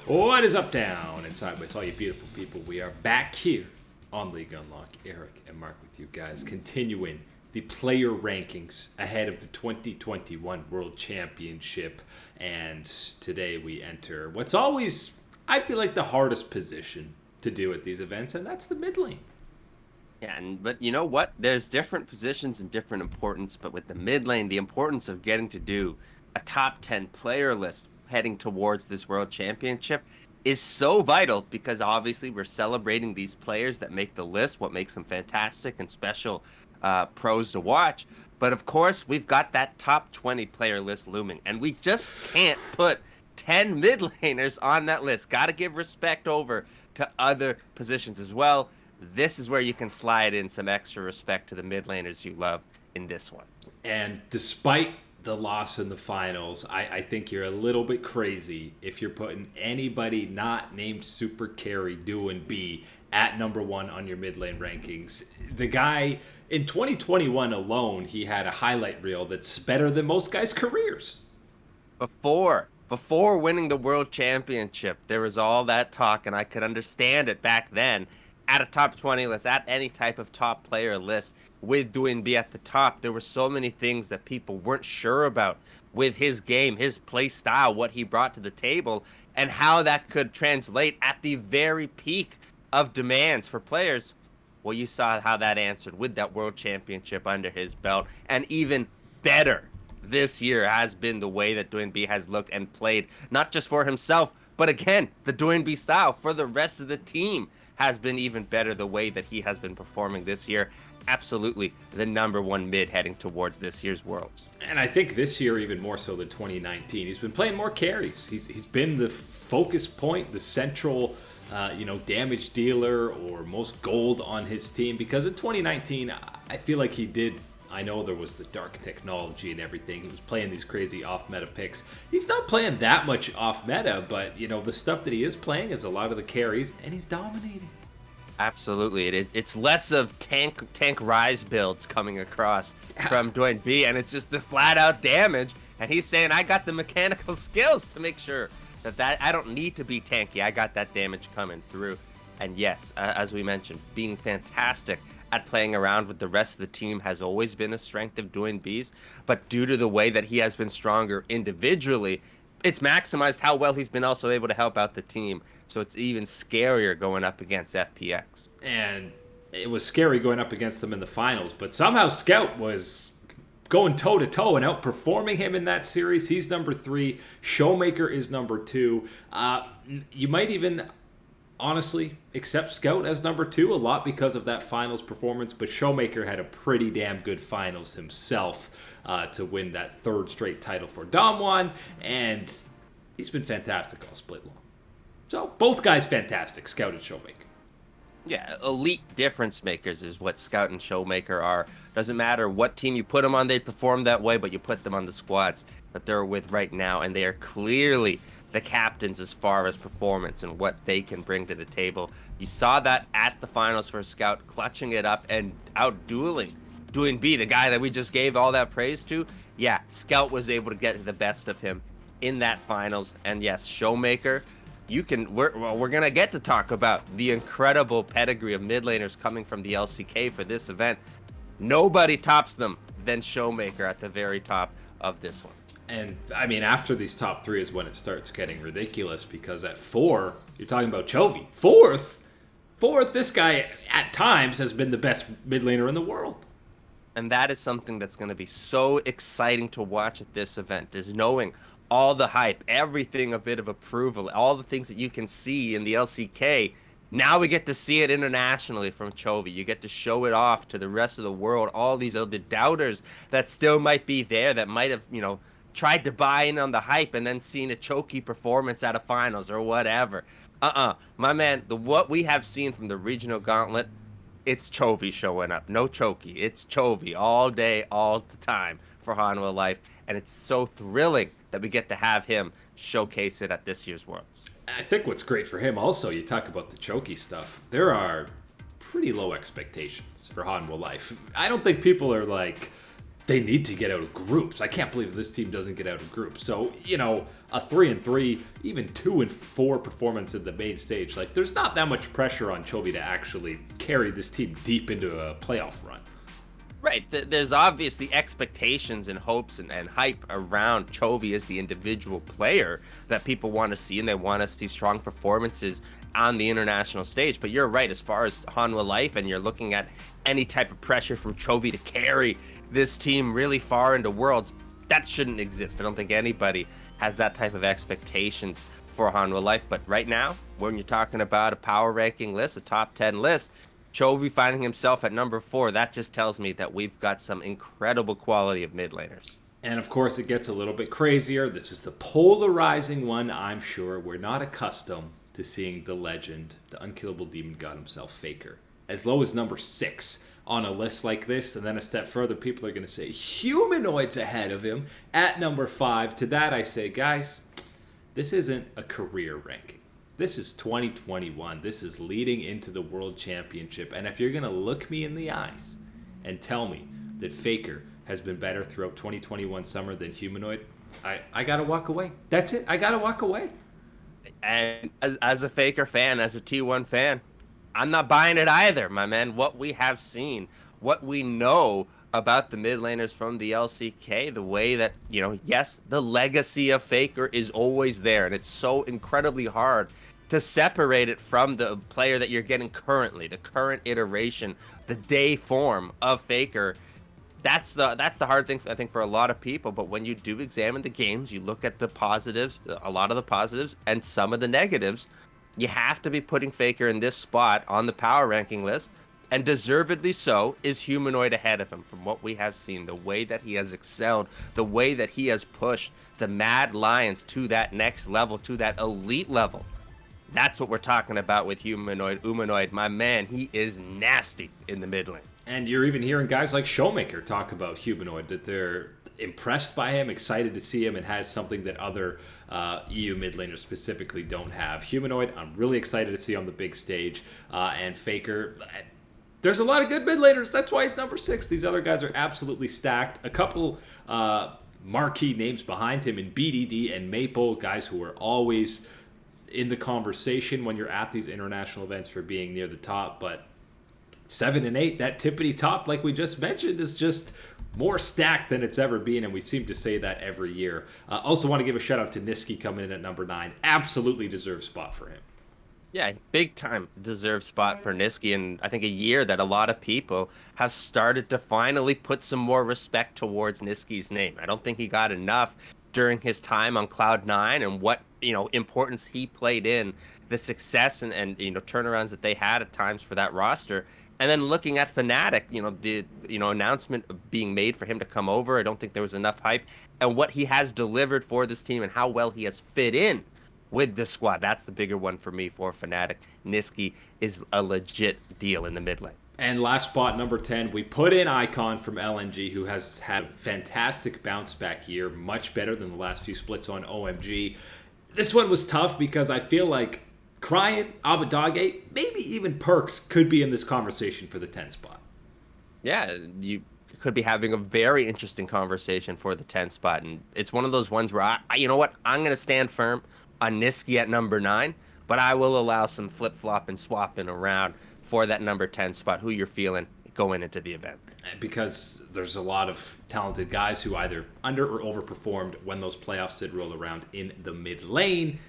What is up, down, and sideways, all you beautiful people? We are back here on League Unlock. Eric and Mark with you guys, continuing the player rankings ahead of the 2021 World Championship. And today we enter what's always, I feel like, the hardest position to do at these events, and that's the mid lane. Yeah, but you know what? There's different positions and different importance, but with the mid lane, the importance of getting to do a top 10 player list heading towards this World Championship is so vital because obviously we're celebrating these players that make the list, what makes them fantastic and special pros to watch. But of course, we've got that top 20 player list looming, and we just can't put 10 mid laners on that list. Got to give respect over to other positions as well. This is where you can slide in some extra respect to the mid laners you love in this one. And despite the loss in the finals, I think you're a little bit crazy if you're putting anybody not named Super Carry doing B at number one on your mid lane rankings. The guy in 2021 alone, he had a highlight reel that's better than most guys' careers. Before winning the World Championship, there was all that talk, and I could understand it back then. At a top 20 list, at any type of top player list, with doing B at the top, there were so many things that people weren't sure about with his game, his play style, what he brought to the table, and how that could translate at the very peak of demands for players. Well, you saw how that answered with that World Championship under his belt, and even better this year has been the way that Doing B has looked and played, not just for himself, but again, the Doing B style for the rest of the team has been even better the way that he has been performing this year. Absolutely the number one mid heading towards this year's Worlds. And I think this year even more so than 2019. He's been playing more carries. He's been the focus point, the central damage dealer or most gold on his team, because in 2019 I feel like he did. I know there was the dark technology and everything. He was playing these crazy off-meta picks. He's not playing that much off-meta, but, the stuff that he is playing is a lot of the carries, and he's dominating. Absolutely. It's less of tank rise builds coming across from Doing B, and it's just the flat-out damage. And he's saying, I got the mechanical skills to make sure that I don't need to be tanky. I got that damage coming through. And yes, as we mentioned, being fantastic at playing around with the rest of the team has always been a strength of Doing B's, but due to the way that he has been stronger individually, it's maximized how well he's been also able to help out the team. So it's even scarier going up against FPX. And it was scary going up against them in the finals, but somehow Scout was going toe-to-toe and outperforming him in that series. He's number 3. Showmaker is number 2. You might even honestly accept Scout as number 2 a lot because of that finals performance, but Showmaker had a pretty damn good finals himself to win that third straight title for Damwon, and he's been fantastic all split long. So both guys fantastic, Scout and Showmaker. Yeah, elite difference makers is what Scout and Showmaker are. Doesn't matter what team you put them on, they perform that way, but you put them on the squads that they're with right now, and they are clearly the captains as far as performance and what they can bring to the table. You saw that at the finals for Scout, clutching it up and out-dueling Doing B, the guy that we just gave all that praise to. Yeah, Scout was able to get the best of him in that finals. And yes, Showmaker, we're gonna get to talk about the incredible pedigree of mid laners coming from the LCK for this event. Nobody tops them than Showmaker at the very top of this one. And, I mean, after these top 3 is when it starts getting ridiculous, because at 4, you're talking about Chovy. Fourth, this guy at times has been the best mid laner in the world. And that is something that's going to be so exciting to watch at this event, is knowing all the hype, everything a bit of approval, all the things that you can see in the LCK. Now we get to see it internationally from Chovy. You get to show it off to the rest of the world, all these other doubters that still might be there, that might have, tried to buy in on the hype and then seen a choky performance at a finals or whatever. My man, what we have seen from the regional gauntlet, it's Chovy showing up. No chokey. It's Chovy all day, all the time for Hanwha Life. And it's so thrilling that we get to have him showcase it at this year's Worlds. I think what's great for him also, you talk about the chokey stuff, there are pretty low expectations for Hanwha Life. I don't think people are like they need to get out of groups. I can't believe this team doesn't get out of groups. So, a 3-3, even 2-4 performance in the main stage. Like, there's not that much pressure on Chovy to actually carry this team deep into a playoff run. Right. There's obviously expectations and hopes and hype around Chovy as the individual player that people want to see, and they want to see strong performances on the international stage. But you're right, as far as Hanwha Life, and you're looking at any type of pressure from Chovy to carry this team really far into Worlds, that shouldn't exist. I don't think anybody has that type of expectations for Hanwha Life. But right now, when you're talking about a power ranking list, a top 10 list, Chovy finding himself at number 4, that just tells me that we've got some incredible quality of mid laners. And of course, it gets a little bit crazier. This is the polarizing one, I'm sure. We're not accustomed to seeing the legend, the unkillable demon god himself, Faker, as low as number 6 on a list like this. And then a step further, people are going to say Humanoid's ahead of him at number 5. To that, I say, guys, this isn't a career ranking. This is 2021. This is leading into the World Championship. And if you're going to look me in the eyes and tell me that Faker has been better throughout 2021 summer than Humanoid, I got to walk away. That's it. I got to walk away. And as a Faker fan, as a T1 fan, I'm not buying it either, my man. What we have seen, what we know about the mid laners from the LCK, the way that, yes, the legacy of Faker is always there, and it's so incredibly hard to separate it from the player that you're getting currently, the current iteration, the day form of Faker. That's the hard thing, I think, for a lot of people. But when you do examine the games, you look at the positives, a lot of the positives, and some of the negatives, you have to be putting Faker in this spot on the power ranking list. And deservedly so is Humanoid ahead of him from what we have seen, the way that he has excelled, the way that he has pushed the Mad Lions to that next level, to that elite level. That's what we're talking about with Humanoid. My man, he is nasty in the mid lane. And you're even hearing guys like Showmaker talk about Humanoid, that they're impressed by him, excited to see him, and has something that other EU mid laners specifically don't have. Humanoid, I'm really excited to see on the big stage. And Faker, there's a lot of good mid laners. That's why he's number 6. These other guys are absolutely stacked. A couple marquee names behind him in BDD and Maple, guys who are always in the conversation when you're at these international events for being near the top. But 7 and 8, that tippity top, like we just mentioned, is just more stacked than it's ever been, and we seem to say that every year. Also want to give a shout out to Niski coming in at number 9. Absolutely deserved spot for him. Yeah, big time deserved spot for Niski, and I think a year that a lot of people have started to finally put some more respect towards Niski's name. I don't think he got enough during his time on Cloud9 and what, importance he played in the success and turnarounds that they had at times for that roster. And then looking at Fnatic, the announcement being made for him to come over, I don't think there was enough hype, and what he has delivered for this team and how well he has fit in with the squad. That's the bigger one for me for Fnatic. Niski is a legit deal in the mid lane. And last spot, number 10, we put in Icon from LNG, who has had a fantastic bounce back year, much better than the last few splits on OMG. This one was tough because I feel like Cryan, Abadage, maybe even Perks could be in this conversation for the 10 spot. Yeah, you could be having a very interesting conversation for the 10 spot. And it's one of those ones where, I'm going to stand firm on Niski at number 9, but I will allow some flip-flop and swapping around for that number 10 spot, who you're feeling going into the event. Because there's a lot of talented guys who either under or overperformed when those playoffs did roll around in the mid lane.